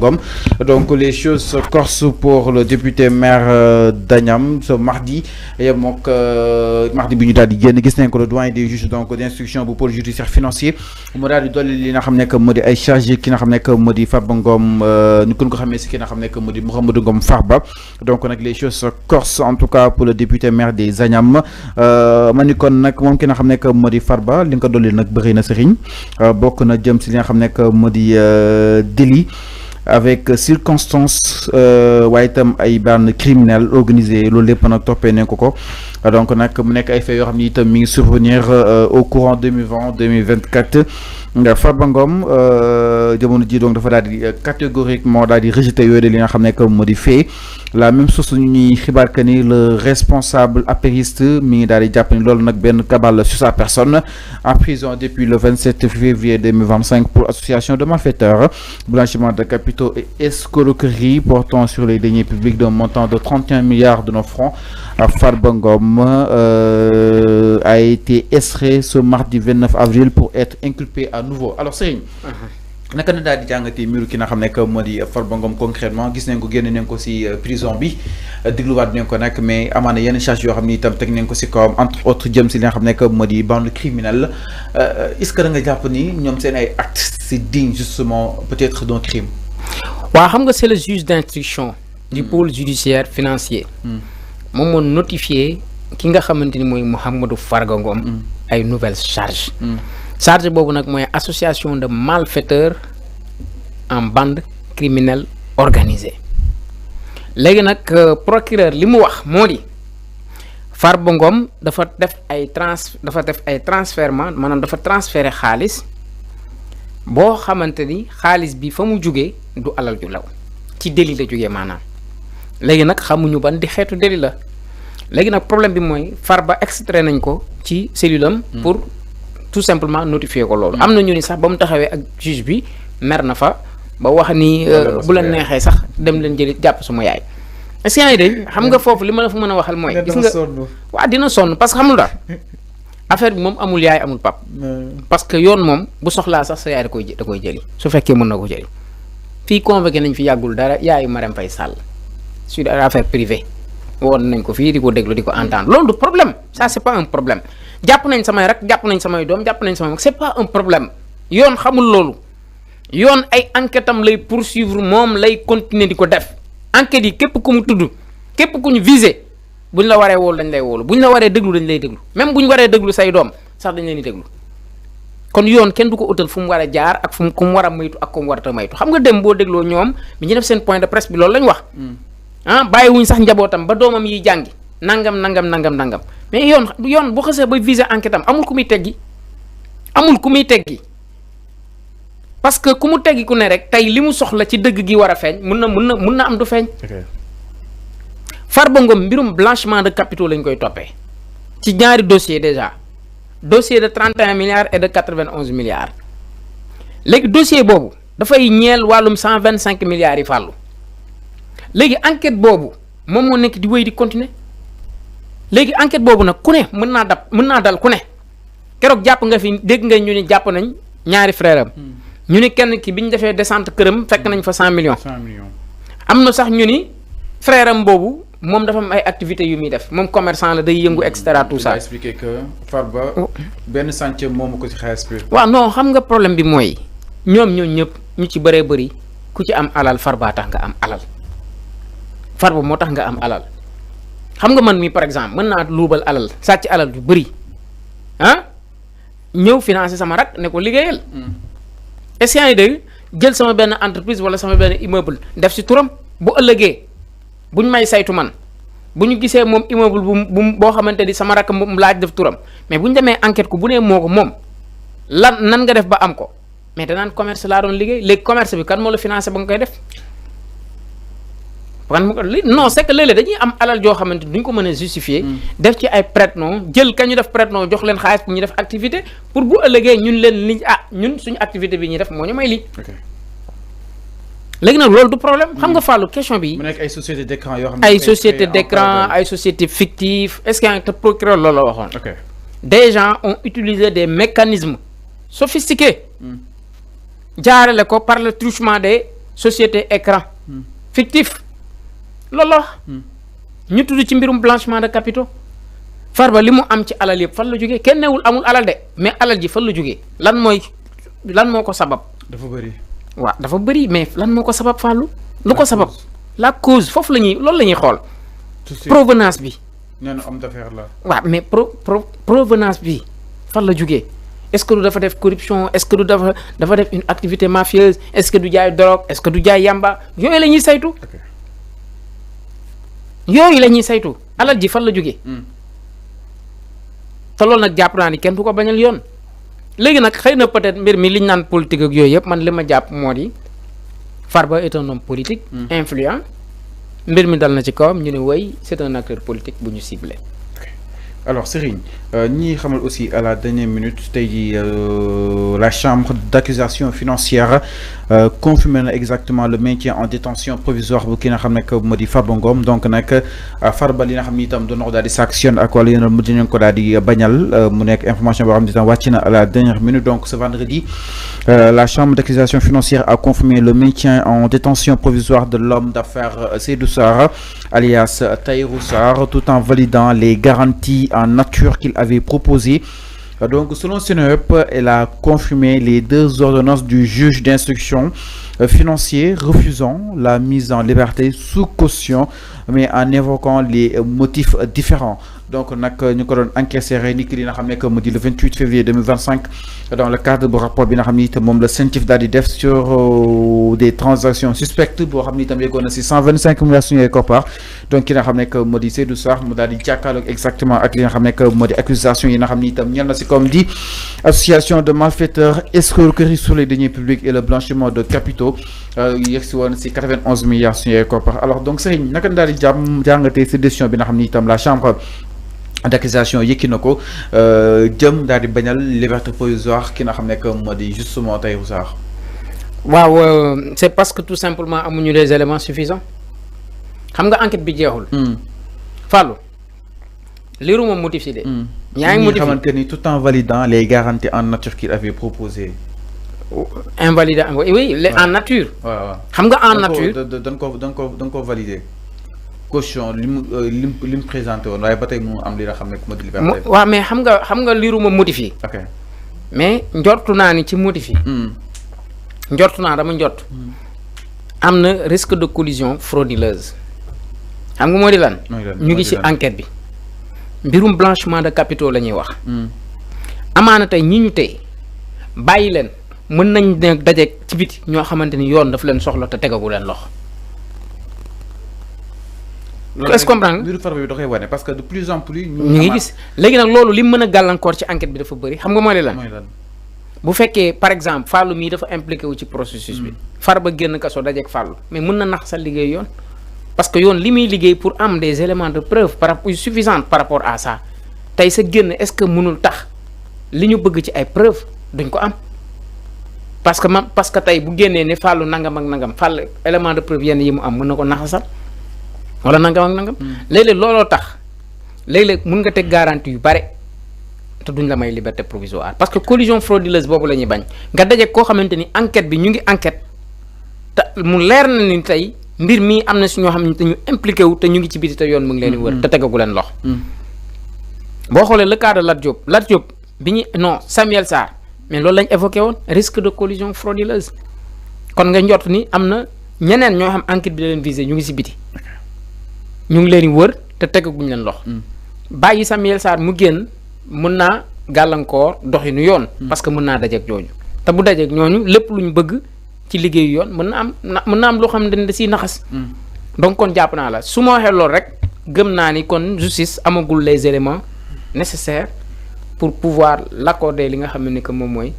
Ngom. Donc les choses se corsent pour le député maire d'Agnam ce mardi et donc mardi bi ñu daal di génn gis nañ ko le doyen des juges donc d'instruction bu pôle judiciaire financier mu daal di dolli li nga xam ne que moo di ay charges ki nga xam ne que moo di Farba Ngom ñu gën ko xamee si ki nga xam ne que moo di Mouhamadou Ngom Farba. Donc nag les choses se corsent en tout cas pour le député maire des Agnam ma ni kon nag moom ki nga xam ne que moo di Farba li nga ko dolli nag bëri na sëriñ bokk na jëm si li nga xam ne que moo di délit avec circonstances waaye itam ay bande criminel organisé loolu lépp nag toppee nañ ko donc nag mu nekk ay faits yoo xam ni itam mi ngi survenir au courant 2020-2024 Farba Ngom jamono ji donc dafa daal di catégoriquement daal di rejeté yooyu de li nga xam ne que moo di fait la même chose ñu ñuy xibaar que ni le responsable apériste mi ngi daal di jàpp ni loolu nag benn cabale sur sa personne en prison depuis le 27 février 2025 pour association de malfaiteurs, blanchiment de capitaux et escroquerie portant sur les deniers publics d'un montant de 31 milliards de nos francs. Farba Ngom a été extrait ce mardi 29 avril pour être inculpé à nouveau. Alors Serigne naka na daal di jàngatee miiru ki nga xam ne que moo di Farba Ngom concrètement gis nañ ko génne nañ ko si prison bi dégluwaat nañ ko nag mais amaana yenn charge yoo xam ni itam teg nañ ko si kawam entre autres jëm si li nga xam ne que moo di bande criminelle est-ce que da nga jàpp ni ñoom seen ay actes c'est digne justement peut-être d'un crime. waaw xam nga c'est le juge d'instruction du pôle judiciaire financier moom moo notifié ki nga xamante ni mooy Mouhamadou Farba Ngom ay nouvelles charges. Charge boobu nag mooy association de malfaiteurs en bande criminelle organisée léegi nag procureur li mu wax moo di Farba Ngom dafa def ay transfèrement maanaam dafa transféré xaalis boo xamante ni xaalis bi fa mu jugee du alal ju law ci délit la jugee maanaam léegi nag xamuñu ban di xeetu délit la léegi nag problème bi mooy Farba extrait nañ ko ci cellule am pour tout simplement notifier ko loolu. am na ñu ni sax ba mu taxawee ak juge bi mer na fa ba wax ni bu la neexee sax dem leen jëli jàpp suma yaay. est-ce que yaa ngi dégg xam nga foofu li ma la fa mën a waxal mooy. gis nga waaw dina sonn parce que xam nga affaire bi moom amul yaay amul pap parce que yoon moom bu soxlaa sax sa yaay da koy jëli su fekkee mën na ko jëli. fii convoqué nañ fi yàggul dara yaayu Marème Faye Sall sur affaire privée woon nañ ko fii di ko déglu di ko entendre loolu du problème ça c'est pas un problème. jàpp nañ samay rek jàpp nañ samay doom jàpp nañ samay mag c'est pas un problème yoon xamul loolu yoon ay enquête am lay poursuivre moom lay continuer di ko def enquête yi képp ku mu tudd képp ku ñu visé buñ la waree wóolu dañ lay wóolu buñ la waree déglu dañ lay déglu même buñ waree déglu say doom sax dañ leen di déglu kon yoon kenn du ko utal fu mu war a jaar ak fu mu ku mu war a maytu ak ku mu war a maytu xam nga dem boo dégloo ñoom bi ñu def seen point de presse bi loolu lañ wax bàyyiwuñ sax njabootam ba doomam yiy jàngi nangam mais yoon bu xasee ba viser enquête am amul ku muy teggi parce que ku mu teggi ku ne rek tey li mu soxla ci dëgg gi war a feeñ mun na am du feeñ. Farba Ngom mbirum blanchiment de capitaux lañ koy toppee ci ñaari dossier déjà dossier de 31 milliards et de 91 milliards léegi dossier boobu dafay ñeel wàllum 125 milliards yi fàllu léegi enquête boobu moom moo nekk di wéy di continuer. léegi enquête boobu nag ku ne mën naa dal ku ne keroog jàpp nga fi dégg nga ñu ni jàpp nañ ñaari frère am ñu ni kenn ki bi ñu defee descente këram fekk nañ fa 100 millions. am na sax ñu ni frère am boobu moom dafa am ay activités yu muy def moom commerçant la day yëngu et cetera tout ça. expliquer que Farba benn chantier moomu ko ci xaalis bi. waaw non xam nga problème bi mooy ñoom ñëpp ñu ci bëree bëri ku ci am alal Farba tax nga am alal Farba moo tax nga am alal. xam nga man mi par exemple mën naa luubal alal sàcc alal yu bëri ñëw financer sama rak ne ko liggéeyal est-ce que dégg jël sama benn entreprise wala sama benn immeuble def ci turam bu ëllëgee buñ may saytu man bu ñu gisee moom immeuble bu boo xamante ni sama rak mu laaj def turam mais bu ñu demee enquête ko bu nee moo ko moom lan nan nga def ba am ko mais danaan commerce laa doon liggéey léegi commerce bi kan moo la financer ba nga koy def. non c'est que léeg-léeg dañuy am alal joo xamante duñ ko mën a justifier def ci ay prête-nom jël ka ñu def prête-nom jox leen xaalis pour ñu def activité pour bu ëllëgee ñun leen li ñun suñu activité bi ñuy def moo ñu may lii léegi nag loolu du problème xam nga fàllu question bi mu nekk ay société d'écran yoo xam ay société d'écran ay société fictive est-ce que te procureur loolu la waxoon des gens ont utilisé des mécanismes sophistiqués jaarale ko par le truchement des société écran fictif loolu la ñu tudd ci mbirum blanchiment de capitaux Farba li mu am ci alal yëpp fan la jógee kenn newul amul alal de mais alal ji fan la jógee lan moo ko sabab dafa bëri waaw dafa bëri mais lan moo ko sabab Fallou lu ko sabab la cause foofu loolu la ñuy xool provenance bi nee na homme d'affaires la waaw mais provenance bi fan la jógee est-ce que du dafa def corruption est-ce que du dafa def une activité mafieuse est-ce que du jaay drogue est-ce que du jaay yamba yooyu la ñuy saytu alal ji fan la jógee te loolu nag jàpp naa ni kenn du ko bañal yoon léegi nag xëy na peut-être mbir mi liñ naan politique ak yooyu yëpp man li ma jàpp moo di Farba est un homme politique influent mbir mi dal na ci kawam ñu ne way c'est un acteur politique bu ñu ciblé. Alors Serigne ñi xamal aussi à la dernière minute tey jii la chambre d'accusation financière confirme exactement le maintien en détention provisoire bu ki nga xam ne moo di Farba Ngom donc nag Farba li nga xam ni itam doon na ko daal di sanction ak wala yéen mujj nañu ko daal di bañal mu nekk information boo xam ne itam wàcc na à la dernière minute donc ce vendredi la chambre d'accusation financière a confirmé le maintien en détention provisoire de l'homme d'affaires Seydou Sarr alias Tahirou Sarr tout en validant les garanties en nature qu'il avait proposé. Donc selon Seneweb, elle a confirmé les 2 ordonnances du juge d'instruction financier refusant la mise en liberté sous caution mais en évoquant les motifs différents. Donc nak ñu ko doon encaissé ni ki li nga xam ne que mu di le 28 février 2025 dans le cadre du rapport bi nga xam ni itam moom la CENTIF daal di def sur des transactions suspectes boo xam ni itam yeggoon na si 125 milliards suñuy koppar donc ki nga xam ne que moo di Seydou Sarr mu daal di jàkkaarloog exactement ak li nga xam ne que moo di accusation yi nga xam ni itam ñel na si comme di association de malfaiteurs, escroquerie sur les deniers publics et le blanchiment de capitaux yegg si woon si 91 milliards suñuy koppar. Alors donc Serigne naka daal di jàngatee si décision bi nga xam ni itam la chambre d'accusation yëkki na ko jëm daal di bañal liberté provisoire ki nga xam ne que moo di justement Tahirou Sarr. waaw c'est parce que tout simplement amuñu les éléments suffisants xam nga enquête bi jeexul. Fallou liiru moom motif si de. yaa ngi motivé xamante ni tout en validant les garanties en nature qu'il avait proposé. invalidant oui en nature. waaw xam nga en nature dañ ko valider. caution lim présenté woon waaye ba tey mu am li nga xam ne moo di liberté. waaw mais xam nga liiruma motif yi. ok mais njortu naa ni ci motif yi. njortu naa dama njort. am na risque de collision frauduleuse. xam nga moo di lan. ñu ngi ci enquête bi. mbirum blanchiment de capitaux la ñuy wax. amaana tey ñi ñu tey bàyyi leen mën nañ ne dajeeg ci biti ñoo xamante ni yoon dafa leen soxla te tegagu leen loxo. est-ce que comprendre mbiru Farba bi da koy wane parce que de plus en plus. ñu ngi gis léegi nag loolu li mën a gàllankoor ci enquête bi dafa bëri xam nga mooy lan. bu fekkee par exemple Fallou mii dafa impliqué wu ci processus bi. Farba génn kaso dajeeg Fallou mais mën na nax sa liggéey yoon. parce que yoon li muy liggéey pour am des éléments de preuve suffisants par rapport à ça tey sa génn est-ce que mënul tax li ñu bëgg ci ay preuves duñ ko am. parce que tey bu génnee ne Fallou nangam ak nangam Fallou élément de preuve yenn yi mu am mën na ko naxasal. wala nangam ak nangam. léeg-léeg looloo tax léeg-léeg mun nga teg garantie yu bare te duñ la may liberté provisoire parce que collusion frauduleuse boobu la ñuy bañ nga daje koo xamante ni enquête bi ñu ngi enquête te mu leer na ni tey mbir mii am na si ñoo xam ne ñu impliqué wu te ñu ngi ci biti te yoon mu ngi leen di wër te tegagu leen lox. boo xoolee le cas de Lat Diop bi ñu non Samuel Sarr mais loolu lañ évoqué woon risque de collusion frauduleuse kon nga njort ni am na ñeneen ñoo xam enquête bi da leen visé ñu ngi si biti. ñu ngi leen di wër te tegaguñ leen lox bàyyi Samuel Sarr mu génn mën naa gàllankoor doxinu yoon. parce que mën naa dajeeg ñooñu te bu dajeeg ñooñu lépp luñ bëgg ci liggéeyu yoon mën na am loo xam ne da siy naxas. donc kon jàpp naa la su ma waxee loolu rek gëm naa ni kon justice amagul les éléments nécessaires pour pouvoir l'accorder li nga xam ne que moom mooy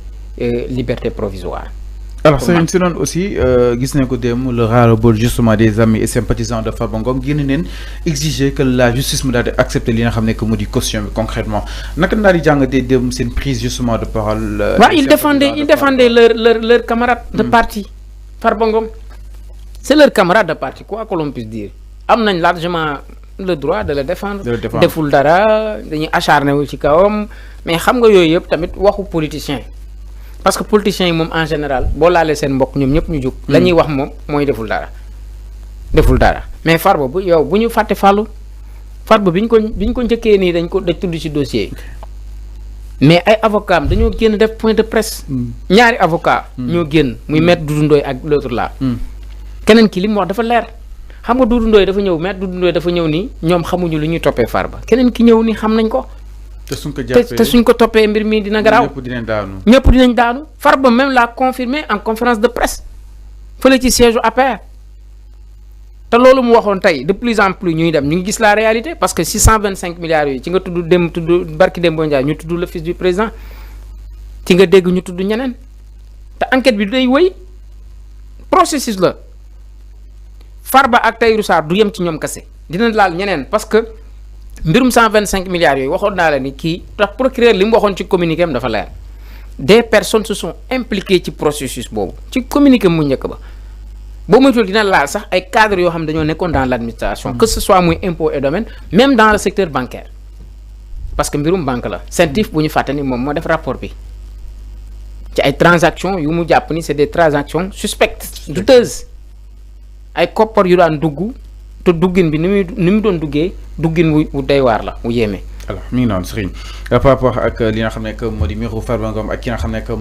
liberté provisoire. Alors c'est une aussi gis nañ ko dem le ras-le-bol justement des amis et sympathisants de Farba Ngom génn neen exiger que la justice mu daal di accepter li nga xam ne que mu di caution bi concrètement naka daal di jàngatee dem seen prise justement de parole. waaw ils défendaient leur camarade de parti Farba Ngom c'est leur camarade de parti quoi que l'on puisse dire am nañ largement le droit de le défendre. deful dara dañuy acharné wu ci kawam mais xam nga yooyu yëpp tamit waxu politicien parce que politiciens yi moom en général boo laalee seen mbokk ñoom ñëpp ñu jóg. la ñuy wax moom mooy deful dara mais Farba bu yow bu ñu fàtte Fallou Farba bi ñu ko njëkkee nii dañ tudd ci dossier yi mais ay avocat am dañoo génn def point de presse. ñaari avocat ñoo génn muy maître Doudou Ndoye ak l'autre là. keneen ki li mu wax dafa leer xam nga Doudou Ndoye dafa ñëw maître Doudou Ndoye dafa ñëw nii ñoom xamuñu lu ñuy toppee Farba keneen ki ñëw nii xam nañ ko. te suñ ko toppee mbir mi dina garaaw ñëpp dinañ daanu Farba même l'a confirmé en conférence de presse fële ci siège APR te loolu mu waxoon tey de plus en plus ñuy dem ñu ngi gis la réalité parce que 625 milliards yi ci nga tudd barki Dembo Ndiaye ñu tudd le fils du président ci nga dégg ñu tudd ñeneen te enquête bi day wëy processus la Farba ak Tahirou Sarr du yem ci ñoom kese dina laal ñeneen parce que mbirum 125 milliards yooyu waxoon naa la ni kii tax procureur li mu waxoon ci communiqué am dafa leer des personnes se sont impliquées ci processus boobu ci communiqué mu njëkk ba boo moytuwul dina laal sax ay cadres yoo xam ne dañoo nekkoon dans l' administration que ce soit muy impôt et domaine même dans le secteur bancaire parce que mbirum banque la CENTIF bu ñu fàtte ni moom moo def rapport bi ci ay transactions yu mu jàpp ni c' est des transactions suspectes douteuses ay koppar yu daan dugg te duggin bi ni mu doon duggee duggin wu doy waar la wu yéeme. alors mi ngi noonu Serigne par rapport ak li nga xam ne que moo di mbiru Farba Ngom ak ki nga xam ne que